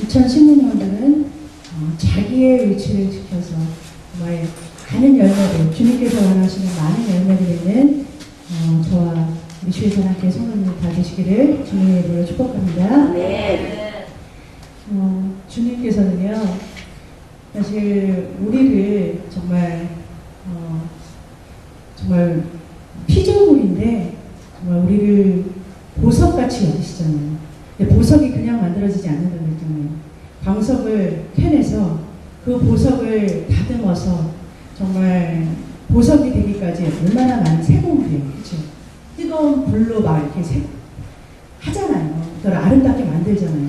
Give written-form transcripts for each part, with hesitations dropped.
2016년도는 자기의 위치를 지켜서 정말 많은 열매를, 주님께서 원하시는 많은 열매를 있는 저와 우리 주의선학교의 성도님들 다 되시기를 주님의 이름으로 축복합니다. 네. 주님께서는요, 사실 우리를 정말 피조물인데 정말 우리를 보석같이 여기시잖아요. 근데 보석이 그냥 만들어지지 않는다고 했잖아요. 광석을 캐내서 그 보석을 다듬어서 정말 보석이 되기까지 얼마나 많은 세공들이에요. 그렇죠? 뜨거운 불로 막 이렇게 하잖아요. 그걸 아름답게 만들잖아요.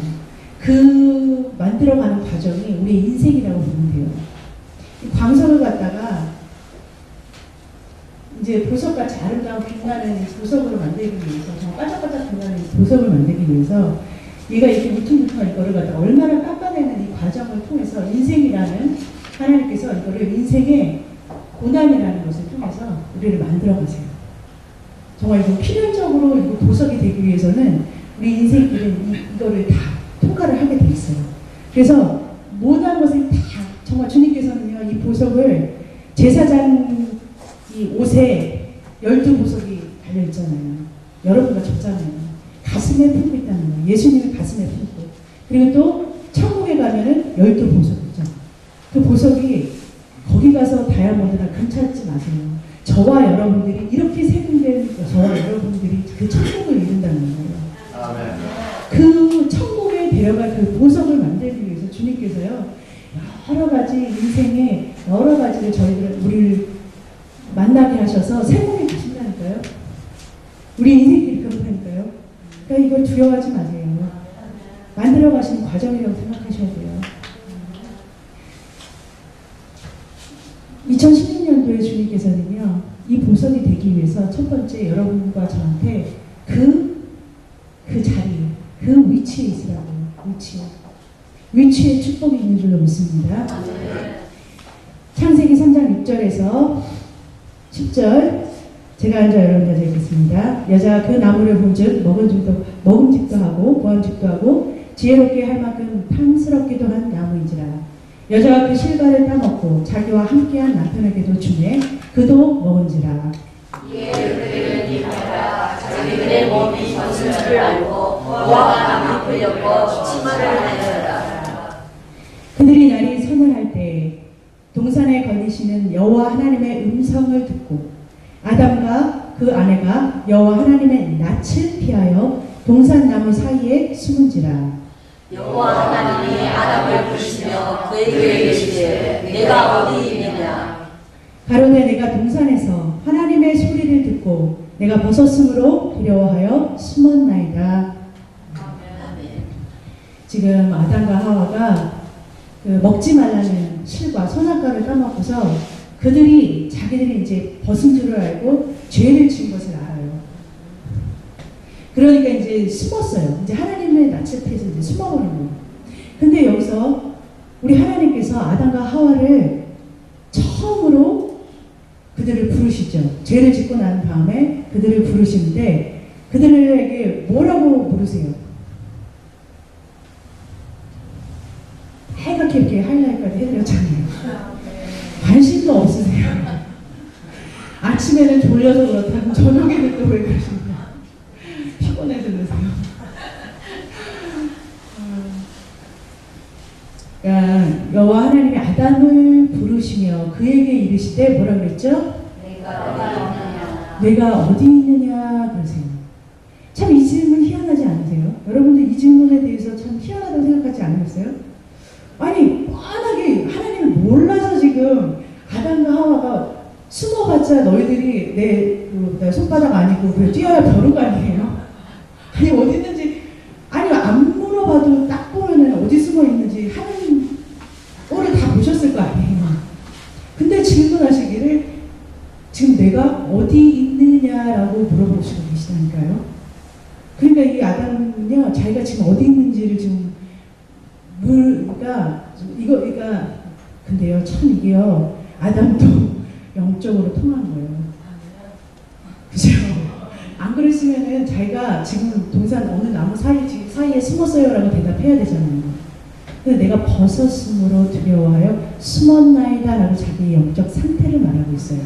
그 만들어가는 과정이 우리의 인생이라고 보면 돼요. 광석을 갖다가 이제 보석같이 아름다운 빛나는 보석으로 만들기 위해서, 정말 반짝반짝 빛나는 보석을 만들기 위해서 얘가 이렇게 울퉁불퉁한 이거를 갖다가 얼마나 깎아내는 이 과정을 통해서 인생이라는, 하나님께서 이거를 인생의 고난이라는 것을 통해서 우리를 만들어 가세요. 정말 이거 필연적으로 이거 보석이 되기 위해서는 우리 인생길은 이거를 다 통과를 하게 돼 있어요. 그래서 모든 것을 다 정말 주님께서는요, 이 보석을 제사장 이 옷에 12보석이 달려있잖아요. 여러분과 줬잖아요. 가슴에 품고 있다는 거예요. 예수님의 가슴에 품고. 그리고 또 천국에 가면은 12보석 있죠. 그 보석이 거기 가서 다이아몬드나 금 찾지 마세요. 저와 여러분들이 이렇게 세분된 저와 여러분들이 그 천국을 이룬다는 거예요. 아멘. 그 천국에 데려갈 그 보석을 만들기 위해서 주님께서요, 여러 가지 인생의 여러 가지를 우리를 만나게 하셔서 세공에 가신다니까요. 우리 인생길이 그렇다니까요. 그러니까 이걸 두려워하지 마세요. 만들어 가시는 과정이라고 생각하셔야 돼요. 2016년도에 주님께서는요, 이 보석이 되기 위해서 첫 번째 여러분과 저한테 그 자리, 그 위치에 있으라고. 위치에 축복이 있는 줄로 믿습니다. 창세기 3장 6절에서 10절, 제가 앉아 여러분 앉아 있겠습니다. 여자가 그 나무를 본즉 먹음직도 하고 보암직도 하고 지혜롭게 할 만큼 탐스럽기도 한 나무인지라. 여자가 그 실과를 따먹고 자기와 함께한 남편에게도 주매 그도 먹은지라. 이에 그들은 일하다가 자기들의 몸이 젖은 줄을 알고 모아가 남을 엮어 치마를 하였다. 그들이 날이 서늘할 때에 동산에 거니시는 여호와 하나님의 음성을 듣고 아담과 그 아내가 여호와 하나님의 낯을 피하여 동산나무 사이에 숨은지라. 여호와 하나님이 아담을 부르시며 그에게 이르시되 내가 어디 있느냐. 가로되 내가 동산에서 하나님의 소리를 듣고 내가 벗었으므로 두려워하여 숨었나이다. 지금 아담과 하와가 먹지 말라는 실과 선악과를 따먹고서 그들이 자기들이 이제 벗은 줄을 알고 죄를 지은 것을 알아요. 그러니까 이제 숨었어요. 이제 하나님의 낯을 피해서 이제 숨어버린 거예요. 근데 여기서 우리 하나님께서 아담과 하와를 처음으로 그들을 부르시죠. 죄를 짓고 난 다음에 그들을 부르시는데 그들에게 뭐라고 부르세요? 해가 이렇게 하이라이트까지 해드렸잖아요. 관심도 없으세요. 아침에는 졸려서 그렇다고 저녁에는 또 왜 그러십니까? 피곤해서 그러세요. 그러니까 여호와 하나님이 아담을 부르시며 그에게 이르시되 뭐라 그랬죠? 내가 어디 있느냐 그러세요. 참 이 질문 희한하지 않으세요? 여러분들 이 질문에 대해서 참 희한하다고 생각하지 않으셨어요? 아니 뻔하게 하나님을 몰라서 지금 아담과 하와가 숨어봤자 너희들이 내 손바닥 아니고 그래 뛰어야 벼룩 아니에요? 아니 어디 있는지, 아니 안 물어봐도 딱 보면은 어디 숨어 있는지 하나님 오래 다 보셨을 거 아니에요? 근데 질문하시기를 지금 내가 어디 있느냐라고 물어보시고 계시다니까요. 그러니까 이 아담은요, 자기가 지금 어디 있는지를 지금 그러니까 근데요, 참 이게요, 아담도 영적으로 통한 거예요. 그죠? 안 그랬으면은 자기가 지금 동산 어느 나무 사이에 숨었어요라고 대답해야 되잖아요. 근데 내가 벗었으므로 두려워하여 숨었나이다 라고 자기의 영적 상태를 말하고 있어요.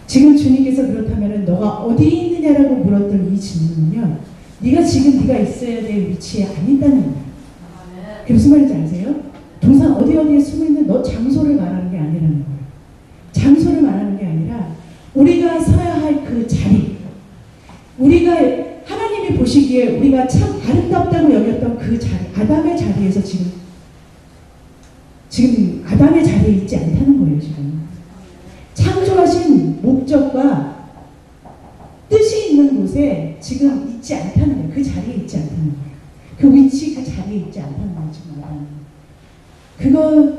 지금 주님께서 그렇다면 너가 어디 있느냐라고 물었던 이 질문은요, 네가 지금 네가 있어야 될 위치에 안 있다는 거예요. 그게 무슨 말인지 아세요? 동상 어디에 숨어있는 너 장소를 말하는 게 아니라는 거예요. 장소를 말하는 게 아니라 우리가 서야 할 그 자리, 우리가 하나님이 보시기에 우리가 참 아름답다고 여겼던 그 자리, 아담의 자리에서 지금 아담의 자리에 있지 않다는 거예요. 지금 창조하신 목적과 뜻이 있는 곳에 지금 있지 않다는 거예요. 그 자리에 있지 않다는 거예요. 그 위치, 그 자리에 있지 않다는 거예요. 지금 아담은. 그거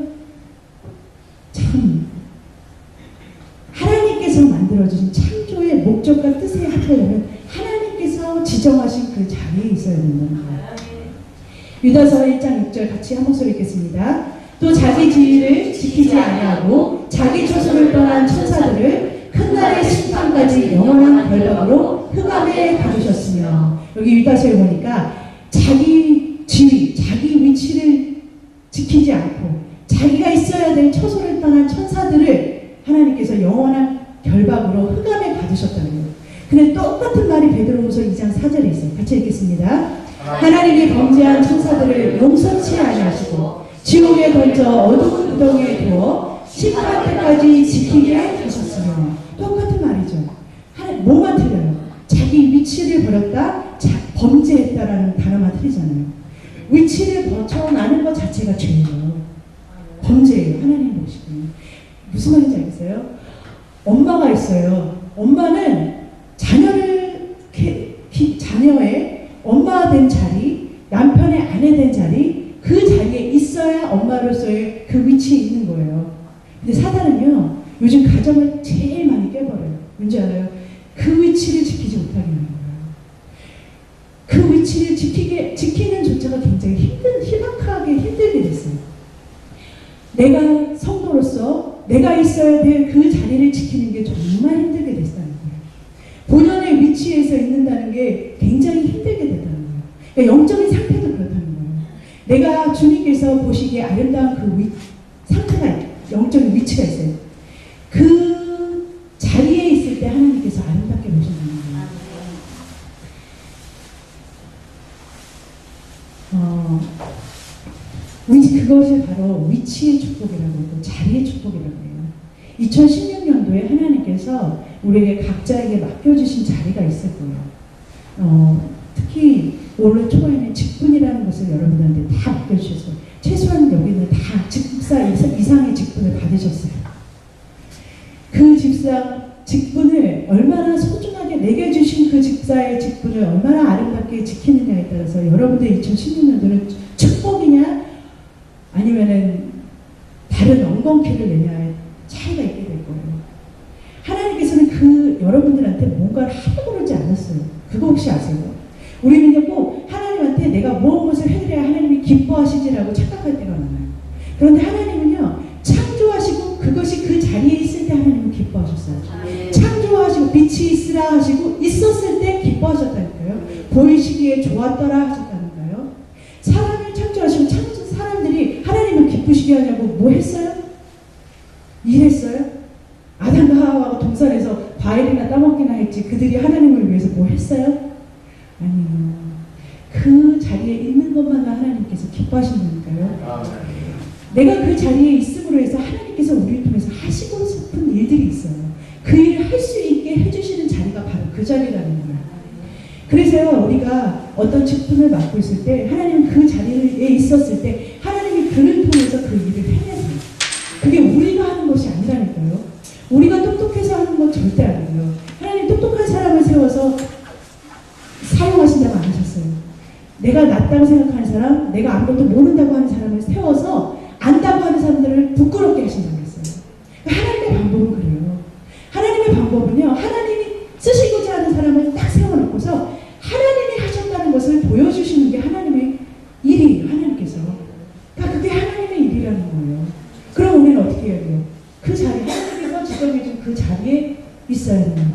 참 하나님께서 만들어주신 창조의 목적과 뜻에 합하려면 하나님께서 지정하신 그 자리에 있어야 된다는 거예요. 유다서 1장 6절 같이 한 목소리 읽겠습니다. 또 자기 지위를 지키지 아니하고 자기 초소를 떠난 천사들을 큰 날의 심판까지 영원한 결박으로 흑암에 가두셨으며, 여기 유다서에 보니까 자기 지위, 자기 위치를 지키지 않고 자기가 있어야 될 초소를 떠난 천사들을 하나님께서 영원한 결박으로 흑암에 가두셨다는 거예요. 근데 똑같은 말이 베드로후서 2장 4절에 있어요. 같이 읽겠습니다. 하나님이 범죄한 천사들을 용서치 아니하시고 지옥에 던져 어두운 구덩이에 두어 심판 때까지 지키게 하셨으며, 똑같은 말이죠. 뭐만 틀려요? 자기 위치를 버렸다, 범죄했다라는 단어만 틀리잖아요. 위치를 벗어나는 것 자체가 죄예요. 범죄예요. 하나님 보시고. 무슨 말인지 알겠어요? 엄마가 있어요. 엄마는 자녀의 엄마가 된 자리, 남편의 아내 된 자리, 그 자리에 있어야 엄마로서의 그 위치에 있는 거예요. 근데 사단은요, 요즘 가정을 제일 많이 깨버려요. 뭔지 알아요? 그 위치를 지키지 못하게 하는 거예요. 그 위치를 지키는 조차가 굉장히 희박하게 힘들게 됐어요. 내가 성도로서 내가 있어야 될 그 자리를 지키는 게 정말 힘들게 됐다는 거예요. 본연의 위치에서 있는다는 게 굉장히 힘들게 됐다는 거예요. 그러니까 영적인 상태도 그렇다는 거예요. 내가 주님께서 보시기에 아름다운 그 상태가, 영적인 위치가 있어요. 그 자리에 있을 때 하나님께서 아름답게 보신다는 거예요. 그것이 바로 위치의 축복이라고, 또 자리의 축복이라고 해요. 2016년도에 하나님께서 우리에게 각자에게 맡겨주신 자리가 있을 거예요. 특히 올해 초에는 직분이라는 것을 여러분들한테 다 맡겨주셨어요. 최소한 여기는 다 집사 이상의 직분을 받으셨어요. 그 집사 직분을 얼마나 소중하게 내게 주신 그 집사의 직분을 얼마나 아름답게 지키느냐에 따라서 여러분들 2016년도는 축복이냐 아니면은 다른 엉겅퀴를 내냐의 차이가 있게 될 거예요. 하나님께서는 그 여러분들한테 뭔가를 하려고 그러지 않았어요. 그거 혹시 아세요? 우리는요 꼭 하나님한테 내가 무엇을 해드려야 하나님이 기뻐하시지라고 착각할 때가 많아요. 그런데 하나님은요 창조하시고 그것이 그 자리에 있을 때 하나님은 기뻐하셨어요. 창조하시고 빛이 있으라 하시고 있었을 때 기뻐하셨다니까요. 보이시기에 좋았더라 하셨다니까요. 사람을 창조하시고 사람들이 하나님을 기쁘시게 하냐고 뭐 했어요? 일했어요? 아담과 하와가 동산에서 과일이나 따먹기나 했지 그들이 하나님을 위해서 뭐 했어요? 아니요. 그 자리에 있는 것만 하나님께서 기뻐하신다니까요. 내가 그 자리에 있음으로 해서 하나님께서 우리를 통해서 하시고 싶은 일들이 있어요. 그 일을 할 수 있게 해주시는 자리가 바로 그 자리라는 거예요. 그래서 우리가 어떤 직분을 맡고 있을 때 하나님은 그 자리에 있었을 때 하나님이 그를 통해서 그 일을 해내세요. 그게 우리가 하는 것이 아니라니까요. 우리가 똑똑해서 하는 건 절대 아니에요. 하나님 똑똑한 사람을 세워서 사용하신다고 안 하셨어요. 내가 낫다고 생각하는 사람, 내가 아무것도 모른다고 하는 사람을 세워서 안다고 하는 사람들을 부끄럽게 하신다고 했어요. 하나님의 방법은 그래요. 하나님의 방법은요, 하나님이 쓰시고자 하는 사람을 딱 세워놓고서 하나님이 하셨다는 것을 보여주시는 게 하나님의 일이에요. 하나님께서. 그러니까 그게 하나님의 일이라는 거예요. 그럼 우리는 어떻게 해야 돼요? 그 자리, 하나님께서 지정해준 그 자리에 있어야 되는 거예요.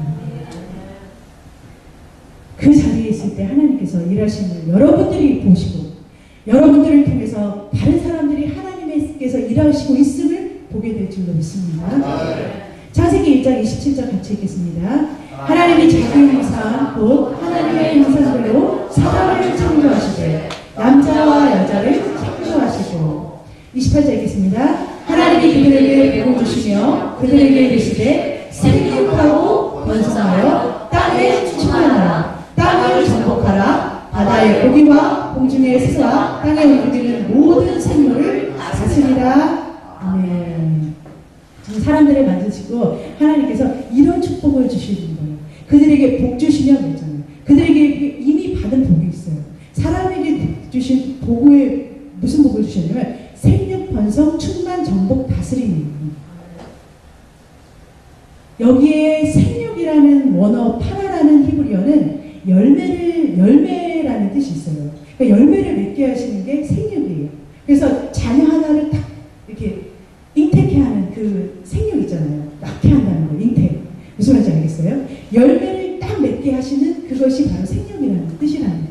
그 자리에 있을 때 하나님께서 일하시는 여러분들이 보시고 여러분들을 통해서 통해서 다른 사람들이 하나님께서 일하시고 있음을 보게 될 줄로 믿습니다. 창세기 1장 27절 같이 읽겠습니다. 하나님이 자기 형상 곧 하나님의 형상대로 사람을 창조하시되 남자와 여자를 창조하시고 28절 읽겠습니다. 하나님이 그들에게 복을 주시며 그들에게 이르시되 생육하고 번성하여 땅에 충만하라. 땅을 정복하라. 바다의 고기와 공중의 새와 땅에 움직이는 모든 생물을 다스리라. 아멘. 사람들을 만드시고 하나님께서 이런 축복을 주시는 거예요. 그들에게 복 주시면 되잖아요. 그들에게 이미 받은 복이 있어요. 사람에게 주신 복을 무슨 복을 주셨냐면 생육, 번성, 충만, 정복, 다스리는 거예요. 여기에 생육이라는 원어 파라라는 히브리어는 열매라는 뜻이 있어요. 그러니까 열매를 맺게 하시는 게 생육이에요. 그래서 자녀 하나를 딱 이렇게 잉태케 하는 그 생육 있잖아요. 낳게 한다는 거예요. 잉태. 무슨 말인지 알겠어요? 열매를 딱 맺게 하시는 그것이 바로 생육이라는 뜻이라는 거예요.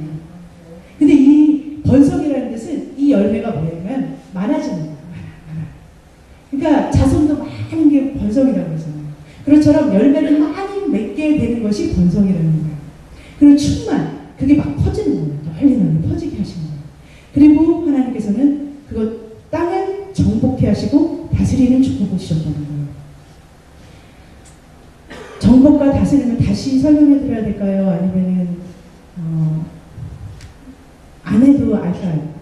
근데 이 번성이라는 뜻은 이 열매가 뭐냐면 많아지는 거예요. 많아. 그러니까 자손도 많은 게 번성이라고 하잖아요. 그것처럼 열매를 많이 맺게 되는 것이 번성이라는 거예요. 그리고 충만, 그게 막 퍼지는 거예요. 널리 퍼지게 하시는 거예요. 그리고 하나님께서는 그것 땅을 정복해 하시고 다스리는 축복을 주셨다는 거예요. 정복과 다스림을 다시 설명해 드려야 될까요? 아니면은 안 해도 알까요?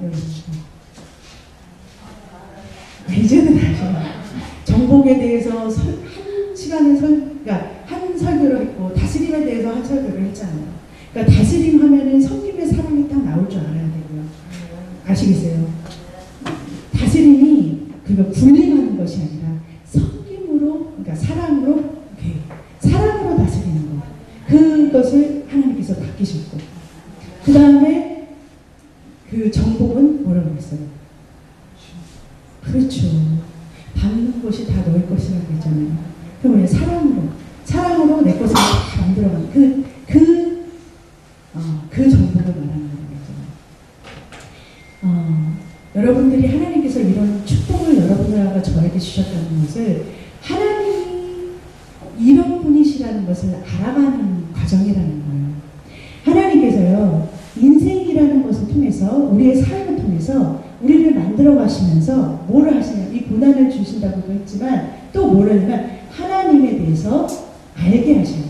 이제는 아셔요. 정복에 대해서 한 시간에 그러니까 한 설교를 했고 다스림에 대해서 한 설교를 했잖아요. 그러니까 다스림 하면은 성김의 사랑이 딱 나올 줄 알아야 되고요. 아시겠어요? 다스림이 그거 군림하는 것이 아니라 성김으로, 그러니까 사랑으로 다스리는 거. 그것을 하나님께서 바뀌셨고, 그 다음에 그 정복은 뭐라고 했어요? 그렇죠. 받는 것이 다 너의 것이라고 했잖아요. 그럼 왜 사랑으로 내 것을 다 만들어가는 그 정복을 말하는 거잖아요. 여러분들이 하나님께서 이런 축복을 여러분들과 저에게 주셨다는 것을 하나님이 이런 분이시라는 것을 알아가는 과정이라는 거예요. 하나님께서요, 인생이라는 것을 통해서, 우리의 삶을 통해서 우리를 만들어 가시면서 뭐를 하시냐면, 이 고난을 주신다고도 했지만 또 뭐를 하냐면 하나님에 대해서 알게 하셔요.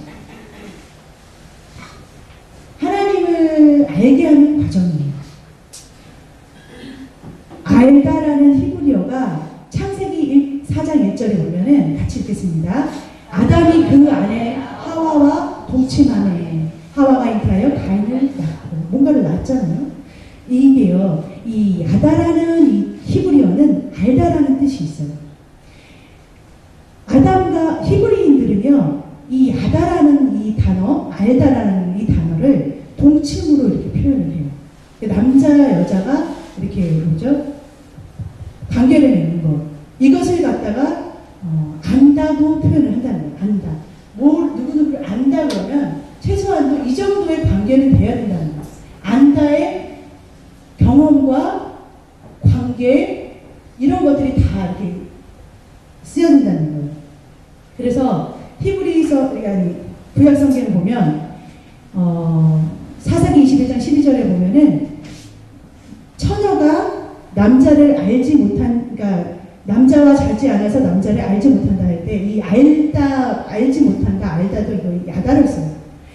하나님을 알게 하는 과정이에요. 알다라는 히브리어가 창세기 4장 1절에 보면은 같이 읽겠습니다. 아담이 그 안에 하와와 동침하네. 하와가 잉태하여 가인을 낳고, 뭔가를 낳았잖아요. 이게요, 이 아다라는 이 히브리어는 알다라는 뜻이 있어요. 아담과 히브리인들은요, 이 아다라는 이 단어, 알다라는 이 단어를 동침으로 이렇게 표현을 해요. 남자, 여자가 이렇게 뭐죠? 관계를 맺는 거. 이것을 갖다가 안다고 표현을 한다는 거예요. 안다. 누구누구를 안다 그러면 최소한도 이 정도의 관계는 돼야 된다는 거예요. 안다의 경험과 관계, 이런 것들이 다 이렇게 쓰여진다는 거예요. 그래서 히브리서, 아니 구약성경을 보면 사사기 21장 12절에 보면은 처녀가 남자를 알지 못한, 그러니까 남자와 자지 않아서 남자를 알지 못한다 할 때 이 알지 못한다, 알다도 이거 야다를 써요.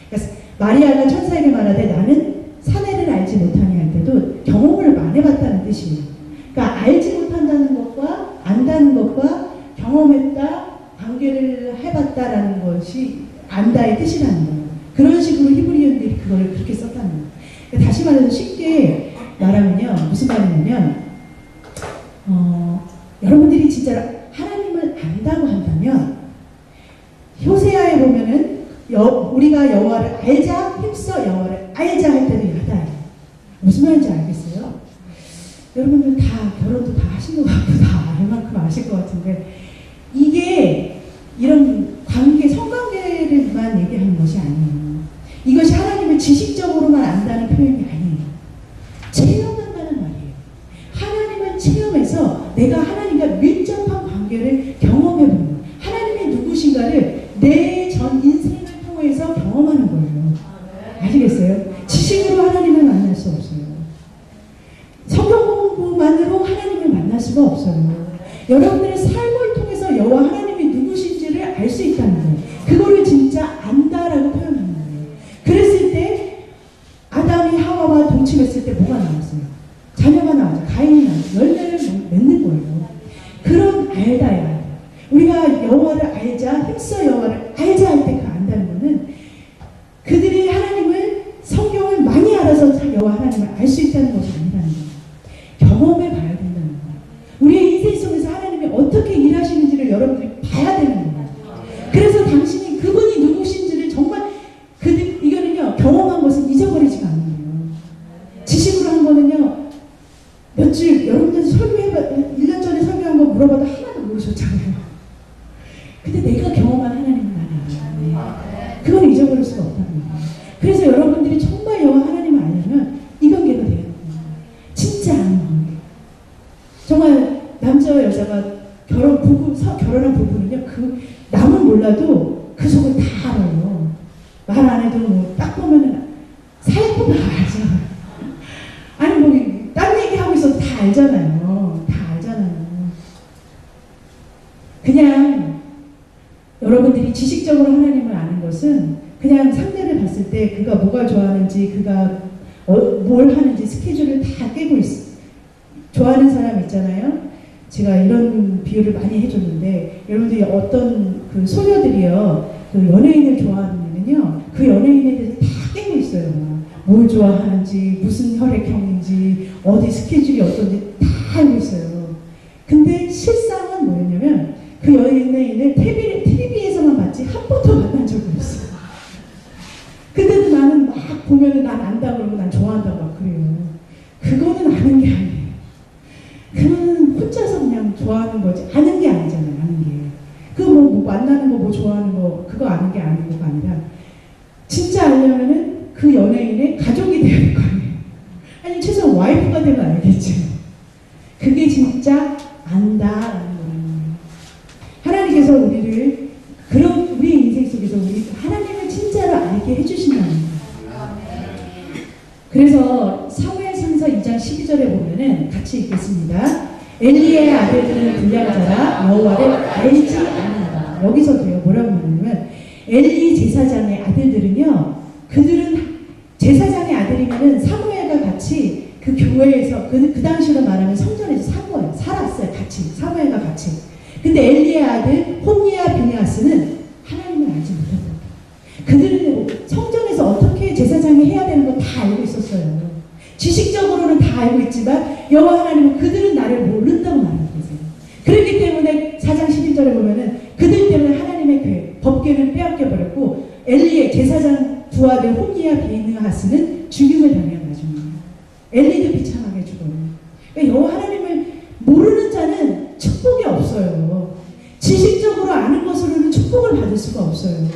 그러니까 마리아가 천사에게 말하되 나는 사내를 알지 못하니 할 때도 경험을 안 해봤다는 뜻이에요. 그러니까 알지 못한다는 것과 안다는 것과 경험했다, 관계를 해봤다라는 것이 안다의 뜻이라는 거예요. 그런 식으로 히브리인들이 그걸 그렇게 썼다는 거예요. 그러니까 다시 말해서 쉽게 말하면요, 무슨 말이냐면 여러분들이 진짜 하나님을 안다고 한다면, 호세아에 보면은 우리가 여호와를 알자, 힘써 여호와를 알자 할 때도 야다예요. 무슨 말인지 알겠어요? 여러분들 다 결혼도 다 하신 것 같고 다 알만큼 아실 것 같은데, 이게 이런 관계, 성관계를만 얘기하는 것이 아니에요. 이것이 하나님을 지식적으로만 안다는 표현이 아니에요. 체험한다는 말이에요. 하나님을 하나님을 체험해서 내가 하나님과 밀접한 관계를 경험해보는 거예요. 하나님이 누구신가를 내 전 인생을 통해서 경험하는 거예요. 아시겠어요? 지식으로 하나님을 만날 수 없어요. 성경 공부만으로 하나님을 만날 수가 없어요. 여러분들의 삶을 통해서 여호와 하나님이 누구신지를 알 수 있다는 거예요. 그거를 진짜 안다라고 표현하는 거예요. 그랬을 때 아담이 하와와 동침했을 때 뭐가 나왔어요? 자녀가 나왔죠. 가인이 나왔죠. 열매를 맺는 거예요. 그런 알다야. 우리가 여호와를 알자, 힘써 여호와를 알자 할 때 그 안다는 거는 그들이 하나님을 성경을 많이 알아서 여호와 하나님을 알 수 있다는 것이 아니라는 거예요. 경험해 봐야 된다는 거예요. 우리의 인생 속에서 하나님이 어떻게 일하시는지를 여러분들이 봐야 되는 거예요. 그래서 당신이 그분이 누구신지를 정말 이거는요 경험한 것은 잊어버리지가 않는 거예요. 지식으로 한 거는요 며칠 여러분들 설교해봐 1년 전에 설교한 거 물어봐도 하나도 모르셨잖아요. 근데 내가 경험한 하나님은 알아요. 그건 잊어버릴 수가 없다는 거예요. 그래서 여러분들이 정말 여호와 하나님을 알려면 이 관계가 돼야 돼요. 진짜 아는 관계. 정말 남자와 여자가 결혼한 부부는요 그 남은 몰라도 그 속을 다 알아요. 말 안 해도 뭐 딱 보면은 사회보다 알죠. 아니 뭐 딴 얘기하고 있어도 다 알잖아요. 다 알잖아요. 그냥 여러분들이 지식적으로 하나님을 아는 것은 그냥 상대를 봤을 때 그가 뭐가 좋아하는지 그가 뭘 하는지 스케줄을 다 깨고 있어. 좋아하는 사람 있잖아요. 제가 이런 비유를 많이 해줬는데 여러분들이 어떤 그 소녀들이요 그 연예인을 좋아하면요 그 연예인에 대해서 다 깨고 있어요. 뭘 좋아하는지 무슨 혈액형인지 어디 스케줄이 어떤지 다 알고 있어요. 근데 실상은 뭐였냐면 그 연예인을 TV에서만 봤지 한 번도 만난 적이 없어요. 근데도 나는 막 보면은 난 안다 그러고 난 좋아한다 막 그래요. 그거는 아는 게 아니에요. 그거는 혼자서 그냥 좋아하는 거지 아는 게 아니잖아요. 아는 게 그 뭐 만나는 거 뭐 좋아하는 거 그거 아는 게 아니고가 아니라 진짜 알려면은 그 연예인의 가족이 돼야 될 거 아니에요. 아니 최소한 와이프가 되면 알겠죠. 그게 진짜 안다라는 거예요. 하나님께서 우리를 그런 우리 인생 속에서 우리 하나님을 진짜로 알게 해주신다는 거예요. 그래서 사무엘상서 2장 12절에 보면은 같이 읽겠습니다. 엘리의 아들들은 불량자라 여호와를 알지 않는다. 여기서도요 뭐라고 하냐면 엘리 제사장의 아들들은요 그들은 제사장의 아들이면은 사무엘과 같이 그 교회에서 그 당시로 말하면 성전에서 사무엘 살았어요. 같이 사무엘과 같이. 근데 엘리의 아들 홈리와 비느하스는 하나님을 알지 못한다. 그들은 성전에서 어떻게 제사장이 해야 되는 거 다 알고 있었어요. 지식적으로는 다 알고 있지만 여호와 하나님은 그들은 나를 모른다고 말하고 계세요. 그렇기 때문에 4장 11절에 보면은 그들 때문에 하나님의 궤, 법궤를 빼앗겨 버렸고 엘리의 제사장 두 아들 홈리와 비느하스는 죽임을 당해요. 나중에 엘리도 비참하게 죽어요. 그러니까 여호와 하나님을 모르는 자는 축복이 없어요. 지식적으로 아는 것으로는 축복을 받을 수가 없어요.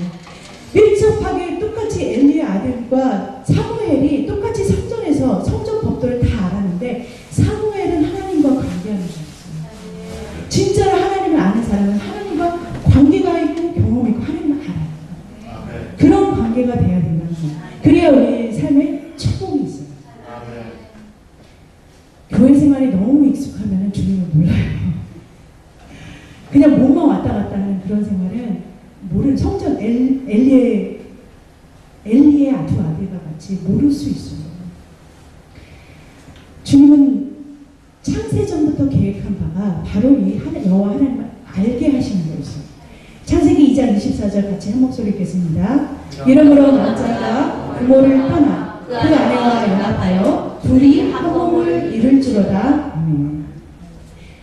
밀접하게 똑같이 엘리의 아들과 사무엘이 똑같이 성전에서 성전 법도를 다 알았는데 사무엘은 하나님과 관계하는 거였어요. 진짜로 하나님을 아는 사람은 하나님과 관계가 있고 경험이 있고 하나님을 알아요. 그런 관계가 돼야 된다는 거예요. 그래야 우리 삶에 축복이 있어요. 교회 생활이 너무 익숙하면 주님을 몰라요. 그냥 몸만 왔다 갔다 하는 그런 생활은 모르는 성전 엘리의 두 아들과 같이 모를 수 있어요. 주님은 창세전부터 계획한 바가 바로 이 여호와 하나님을 알게 하시는 거였어요. 창세기 2장 24절 같이 한 목소리 읽겠습니다. 이러므로 남자가 부모를 떠나 그 아내와 연합하여 둘이 한 몸을 이룰지로다. 아멘.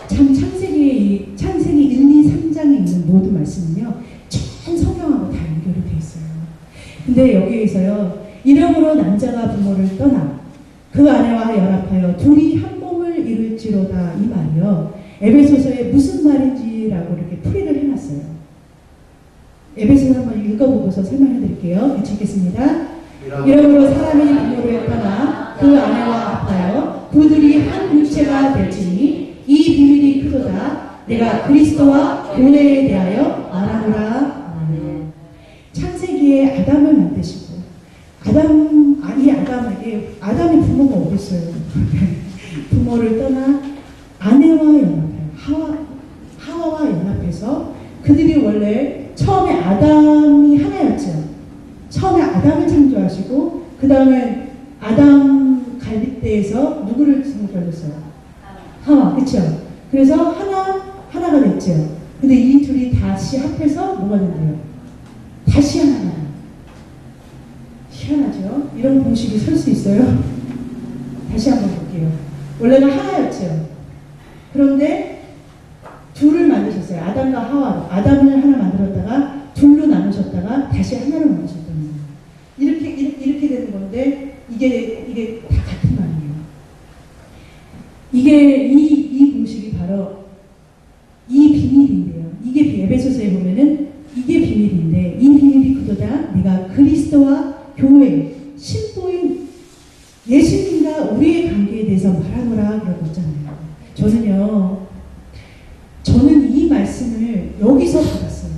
참 창세기 1, 2, 3장에 있는 모든 말씀은요 전 성경하고 다 연결이 돼 있어요. 근데 여기에서요 이러므로 남자가 부모를 떠나 그 아내와 연합하여 둘이 한 몸을 이룰지로다 이 말이요 에베소서에 무슨 말인지라고 이렇게 풀이를 해놨어요. 에베소서 한번 읽어보고서 설명해 드릴게요. 같이 읽겠습니다. 이러므로 사람이 부모를 떠나 그 아내와 합하여 그들이 한 육체가 될지니 내가 그리스도와 교회에 대하여 말하노라. 아멘. 창세기에 아담을 만드시고 이 아담에게 아담의 부모가 어디 있어요? 부모를 떠나 아내와 연합해요. 하와와 연합해서 그들이 원래 처음에 아담이 하나였죠. 처음에 아담을 창조하시고 그 다음에 아담 갈빗대에서 누구를 창조하셨어요? 하와, 그렇죠? 그래서 하나가 됐죠. 근데 이 둘이 다시 합해서 뭐가 된대요? 다시 하나가. 희한하죠? 이런 공식이 설 수 있어요? 다시 한번 볼게요. 원래는 하나였죠. 그런데 둘을 만드셨어요. 아담과 하와로. 아담을 하나 만들었다가 둘로 나누셨다가 다시 하나로 만드셨다는 거예요. 이렇게 되는 건데 이게 다 같은 말이에요. 이게 이 공식이 바로 이 비밀인데요. 이게 에베소서에 보면은 이게 비밀인데 이 비밀이 그도다 내가 그리스도와 교회, 신부인 예수님과 우리의 관계에 대해서 말하노라 그러고 있잖아요. 저는 이 말씀을 여기서 받았어요.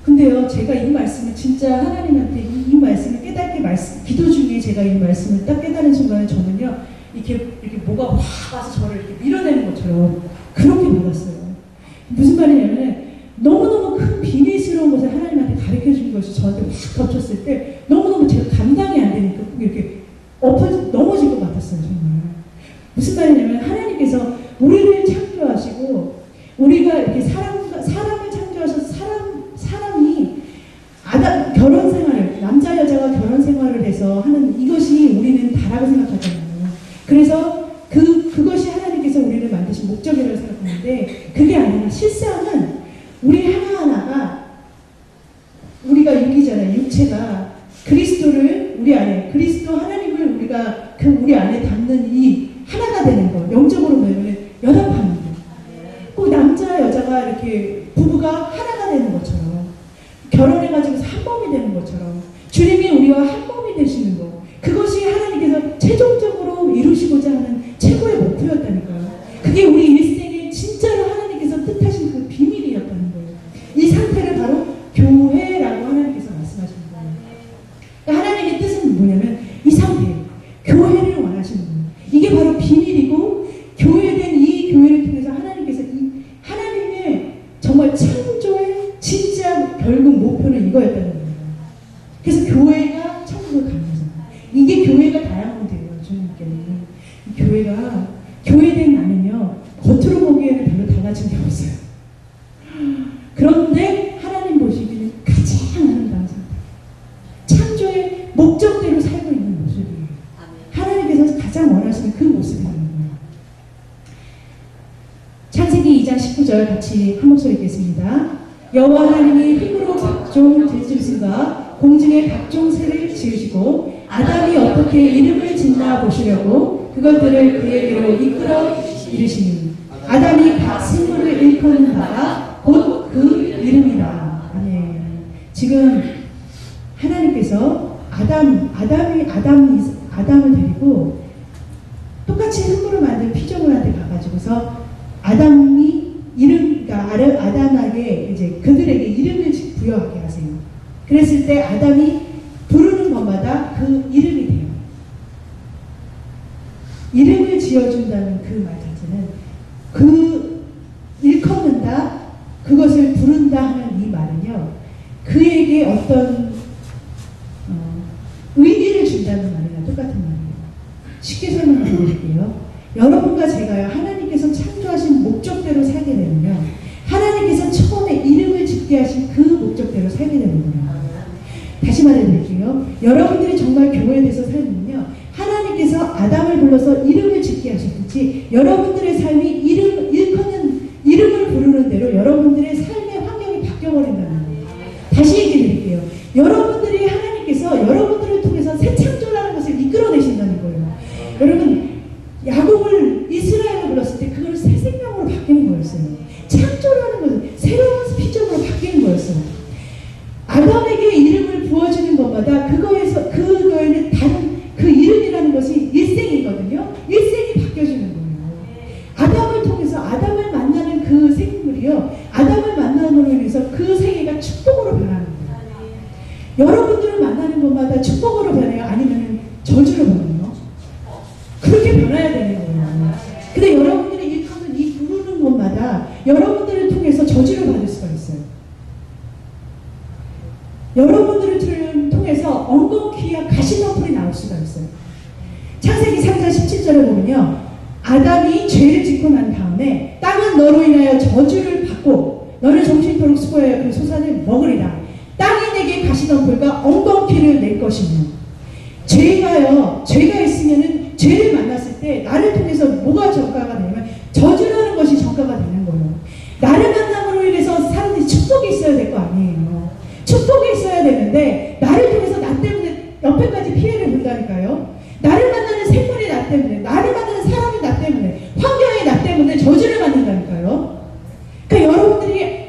근데요, 제가 이 말씀을 진짜 하나님한테 이 말씀을 깨닫게 기도 중에 제가 이 말씀을 딱 깨달은 순간에 저는요, 이렇게 뭐가 확 와서 저를 이렇게 밀어내는 것처럼 그렇게 받았어요. 무슨 말이냐면 너무너무 큰 비밀스러운 것을 하나님한테 가르쳐 준 것이 저한테 확 덮쳤을 때 너무너무 제가 감당이 안 되니까 이렇게 넘어질 것 같았어요. 정말. 무슨 말이냐면 하나님께서 우리를 창조하시고 우리가 이렇게 사람을 창조하셔서 사람이 결혼 생활을 남자 여자가 결혼 생활을 해서 하는 이것이 우리는 다라고 생각하잖아요. 그래서 그것이 하나님께서 우리를 만드신 목적이라고 생각하는데 그게 아니라 실상은 우리 하나하나가 우리가 육이잖아요. 육체가 그리스도를 우리 안에 그리스도 하나님을 우리가 우리 안에 담는 이 하나가 되는 거 영적으로 보면 연합하는 거. 꼭 남자 여자가 이렇게 부부가 하나가 되는 것처럼 결혼해가지고 한 몸이 되는 것처럼 주님이 우리와 한 몸이 되시는 거 그것이 하나님께서 최종적으로 이루시고자 하는 최고의 목표였다니까요. 그게 우리 일생에 진짜로 하나님께서 뜻하신 그 비밀이었다는 거예요. 이 상태를 바로 교회라고 하나님께서 말씀하시는 거예요. 그러니까 하나님의 뜻은 뭐냐면 이 상태, 교회를 원하시는 거예요. 이게 바로 비밀이고 교회된 이 교회를 통해서 하나님께서 이 하나님의 정말 창조의 진짜 결국 목표는 이거였다는 거예요. 그래서 교회가 천국을 가는 거잖아요. 이게 교회가 다이아몬드예요. 주님께는 이 교회가 교회된 나는요 겉으로 보기에는 별로 달라진 게 없어요. 그런데 하나님 보시기에는 가장 아름다운 상태, 창조의 목적대로 살고 있는 모습이에요. 하나님께서 가장 원하시는 그 모습이라는 거예요. 창세기 2장 19절 같이 한 목소리 읽겠습니다. 여호와 하나님이 흙으로 각종 들짐승과 공중의 각종 새를 지으시고 아담이 어떻게 이름을 짓나 보시려고 그것들을 그에게로 이끌어 이르시니 아담이 각 생물을 일컫는 바가 곧 그 이름이라. 아멘. 지금 하나님께서 아담을 데리고 똑같이 흙으로 만든 피조물한테 가가지고서 아담이 그러니까 아담에게 이제 그들에게 이름을 부여하게 하세요. 그랬을 때 아담이 부르는 것마다 그 이름이 돼요. 이름을 지어준다는 그 말 자체는 그 일컫는다, 그것을 부른다 하는 이 말은요, 그에게 어떤 의미를 준다는 말이랑 똑같은 말이에요. 쉽게 설명해 드릴게요. 여러분과 제가요, 하나님께서 창조하신 목적대로 살게 되면요, 하나님께서 처음에 이름을 짓게 하신 그 목적대로 살게 되는 거예요. 다시 말해드릴게요. 여러분들이 정말 교회에서 살면요, 하나님께서 아담을 불러서 이름을 짓게 하셨듯이 여러분들의 삶이 이름을 부르는 대로 여러분들의 삶의 환경이 바뀌어버린다는 거예요. 다시 얘기해드릴게요. 여러분들이 하나님께서 여러분들을 통해서 새 창조라는 것을 이끌어내신다는 거예요. 여러분, 야곱을 이스라엘로 불렀을 때 그걸 새 생명으로 바뀌는 거였어요. 창조라는 것은 새로운 피조물로 바뀌는 거였어요. 아담에게 이름을 부어주는 것마다 그거에는 다른 그 이름이라는 것이 일생이거든요. 일생이 바뀌어주는 거예요. 아담을 통해서 아담을 만나는 그 생 생물이요. 아담을 만남으로 인해서 그 세계가 축복으로 변하는 거예요. 여러분들을 만나는 것마다 축복으로 변해요? 아니면 저주로 변해요? 그렇게 변해야 되는 거예요. 근데 여러분들이 일하는 이 부르는 것마다 여러분들을 통해서 저주를 받을 수가 있어요. 여러분들을 통해서 엉겅퀴와 가시덤불이 나올 수가 있어요. 창세기 3장 17절에 보면요. 아담이 죄를 짓고 난 다음에 땅은 너로 인하여 저주를 받고 너를 정신토록 수고하여 그 소산을 먹으리라. 땅이 내게 가시덤불과 엉겅퀴를 낼 것이며 죄가 있으면은 죄를 만났을 때 나를 통해서 뭐가 전가가 되냐면 저주라는 것이 전가가 되는 거예요. 나를 만남으로 인해서 사람들이 축복이 있어야 될 거 아니에요. 축복이 있어야 되는데 나를 통해서 나 때문에 옆에까지 피해를 본다니까요. 나를 만나는 생물이 나 때문에, 나를 만나는 사람이 나 때문에, 환경이 나 때문에 저주를 받는다니까요. 그러니까 여러분들이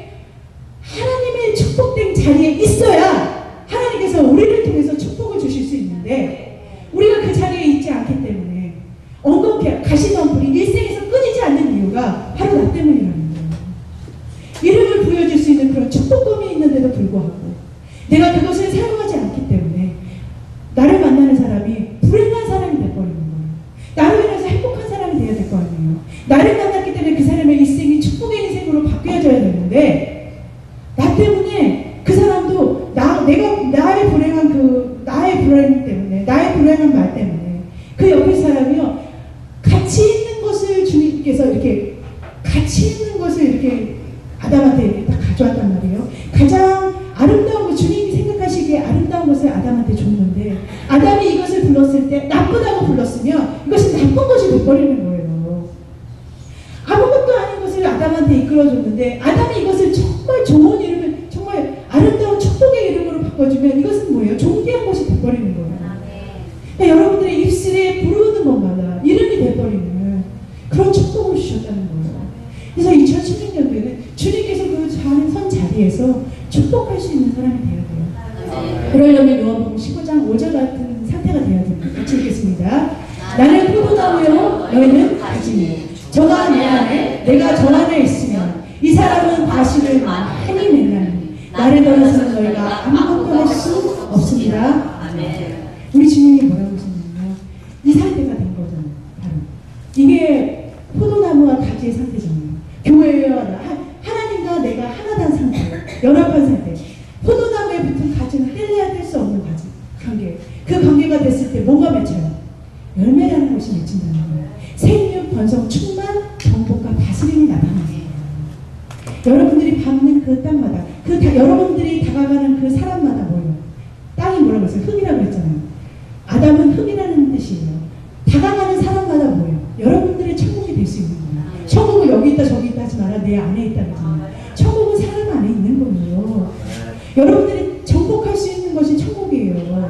하나님의 축복된 자리에 있어야 하나님께서 우리를 통해서 축복을 주실 수 있는데 우리가 그 자리에 있지 않기 때문에 엉겅퀴 가시덤불이 일생에서 끊이지 않는 이유가 바로 나 때문이라는 거예요. 이름을 부여줄 수 있는 그런 축복감이 있는데도 불구하고 내가 그것을 사용하지 않기 때문에 나를 만나는 사람이 불행한 사람이 돼버리는 거예요. 나로 인해서 행복한 사람이 되어야 될 거 아니에요. 나를 만났기 때문에 그 사람의 일생이 축복의 인생으로 바뀌어져야 되는데 나 때문에 그 사람도 나의 불행 때문에 나의 불행한 말 때문에 그 옆에 사람이요 가치 있는 것을 주님께서 이렇게 가치 있는 것을 이렇게 아담한테 이렇게 딱 가져왔단 말이에요. 가장 아름다운 것, 주님이 생각하시기에 아름다운 것을 아담한테 줬는데 아담이 이것을 불렀을 때 나쁘다고 불렀으면 이것이 나쁜 것이 돼버리는 거예요. 아무것도 아닌 것을 아담한테 이끌어줬는데 아담이 이것을 정말 좋은 이름을 정말 아름다운 축복의 이름으로 바꿔주면 이것은 뭐예요? 존귀한 것이 돼버리는 거예요. 그러니까 여러분들의 입술에 부르는 것마다 이름이 돼버리는 그런 축복을 주셨다는 거예요. 그래서 2016년도에는 주님께서 그 선 자리에서 축복할 수 있는 사람이 되어야 돼요. 그러려면 요한복음 15장 5절 같은 상태가 되어야 됩니다. 같이 읽겠습니다. 나는 포도나무요 너희는 가지니 저가 내 안에 내가 저 안에 있으면 이 사람은 과실을 많이 맺나니 나를 떠나서는 너희가 아무것도 할 수 없습니다. 우리 주님이 뭐라고 하셨냐면요. 이 상태가 된 거잖아요. 바로 이게 포도나무와 가지의 상태잖아요. 교회와 하나님과 내가 하나된 상태, 연합한 상태. 포도나무에 붙은 가지는 뗄래야 뗄 수 없는 관계. 그 관계가 됐을 때 뭐가 맺혀요? 열매라는 것이 맺힌다는 거예요. 생육, 번성, 충만, 정복과 다스림이 나타나는 거예요. 여러분들이 밟는 그 땅마다, 여러분들이 다가가는 그 사람마다 뭐예요? 땅이 뭐라고 했어요? 흙이라고 했잖아요. 아담은 흙이라는 뜻이에요. 다가가는 사람마다 뭐예요? 여러분들의 천국이 될 수 있는 거예요. 천국은 여기 있다 저기 있다 하지 마라. 내 안에 있다 그러잖아요. 천국은 사람 안에 있는 거예요. 여러분들이 정복할 수 있는 것이 천국이에요.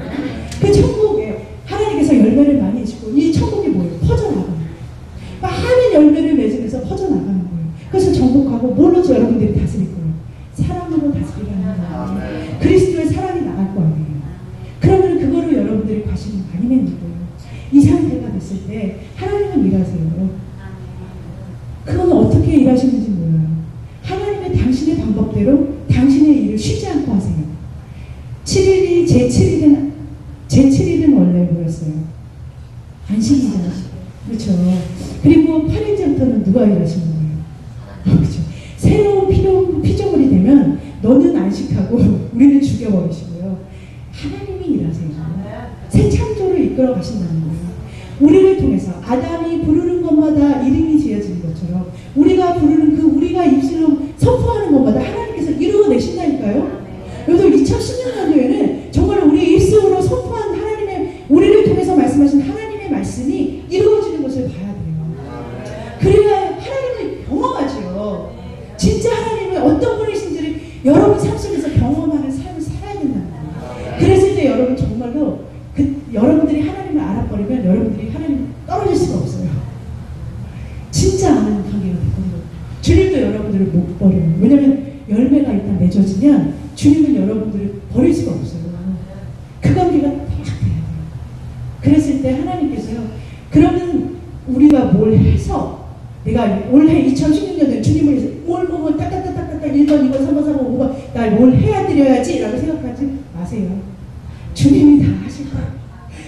그 천국에 하나님께서 열매를 많이 해주고 이 천국이 뭐예요? 퍼져나가는 거예요. 많은 열매를 맺으면서 퍼져나가는 거예요. 그래서 정복하고 뭘로 여러분들이 다스릴 거예요? 사랑으로 다스리라는 거예요. 그리스도의 사랑이 나갈 거 아니에요. 그러면 그거를 여러분들이 과실을 많이 맺는 거예요. 이 상태가 됐을 때 하나님은 일하세요. 그건 어떻게 일하시는지 몰라요. 하나님은 당신의 방법대로 당신의 일을 쉬지 않고 하세요. 7일이 제7일은 원래 뭐였어요? 안식이잖아요. 그렇죠. 그리고 8일째부터는 누가 일하시는 거예요? 그렇죠. 새로운 피조물이 되면 너는 안식하고 우리는 죽여버리시고요. 하나님이 일하세요. 새 창조를 이끌어 가신다는 거예요. 우리를 통해서 아담이 부르는 것마다 이름이 지어지는 것처럼 우리가 부르는 우리가 입술로 선포하는 것마다 하나님께서 이루어내신다니까요. 여러분 2016년도에는 정말 우리 입술로 선포한 하나님의 우리를 통해서 말씀하신 하나님의 말씀이 이루어지는 것을 봐야 돼요. 그래야 하나님을 경험하죠. 진짜 하나님은 어떤 분이신지를 여러분 삶 속에서 경험하는 삶을 살아야 된다는 거예요. 그랬을 때 여러분 정말로 여러분들이 하나님을 알아버리면 여러분들이 하나님 떨어질 수가 없어요. 진짜 아는 관계가 되거든요. 주님도 여러분들을 못 버려요. 왜냐하면 열매가 일단 맺어지면 주님은 여러분들을 버릴 수가 없어요. 그 관계가 딱 돼야 돼요. 그랬을 때 하나님께서요. 그러면 우리가 뭘 해서 내가 내가 올해 2016년도에 주님을 위해서 뭘 보고 딱딱딱딱딱 1번, 2번, 3번, 4번, 5번 날 뭘 해야 드려야지 라고 생각하지 마세요. 주님이 다 하실 거예요.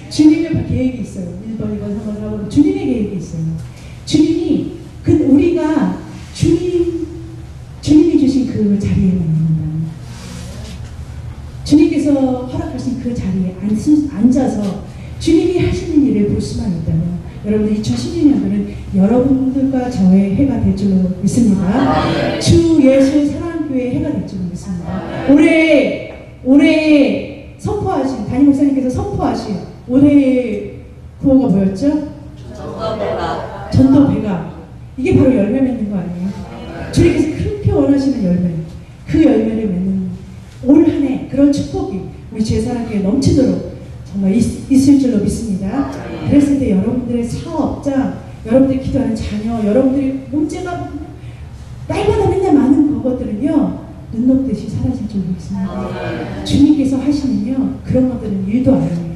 주님의 계획이 있어요. 1번, 2번, 3번, 4번 주님의 계획이 있어요. 주님이 우리가 주님이 주신 그 자리에만 있는 주님께서 허락하신 그 자리에 앉아서 주님이 하시는 일을 볼 수만 있다면 여러분들 2016년도는 여러분들과 저의 해가 될 줄로 믿습니다. 주 예수 사랑교회의 해가 될 줄로 믿습니다. 올해 선포하신 담임 목사님께서 선포하신 올해의 구호가 뭐였죠? 전도 배가. 이게 바로 열매 맺는 거 아니에요? 주님께서 그렇게 원하시는 열매, 그 열매를 맺는 올 한 해 그런 축복이 우리 제사랑교회에 넘치도록 정말 있을 줄로 믿습니다. 그랬을 때 여러분들의 사업자, 여러분들이 기도하는 자녀, 여러분들의 문제가 날마다 맨날 많은 것들은요 눈 녹듯이 사라질 줄로 믿습니다. 주님께서 하시면요 그런 것들은 일도 아니에요.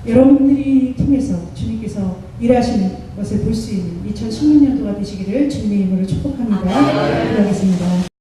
여러분들이 통해서 주님께서 일하시는 것을 볼 수 있는 2016년도가 되시기를 주님의 이름으로 축복합니다. 기도하겠습니다.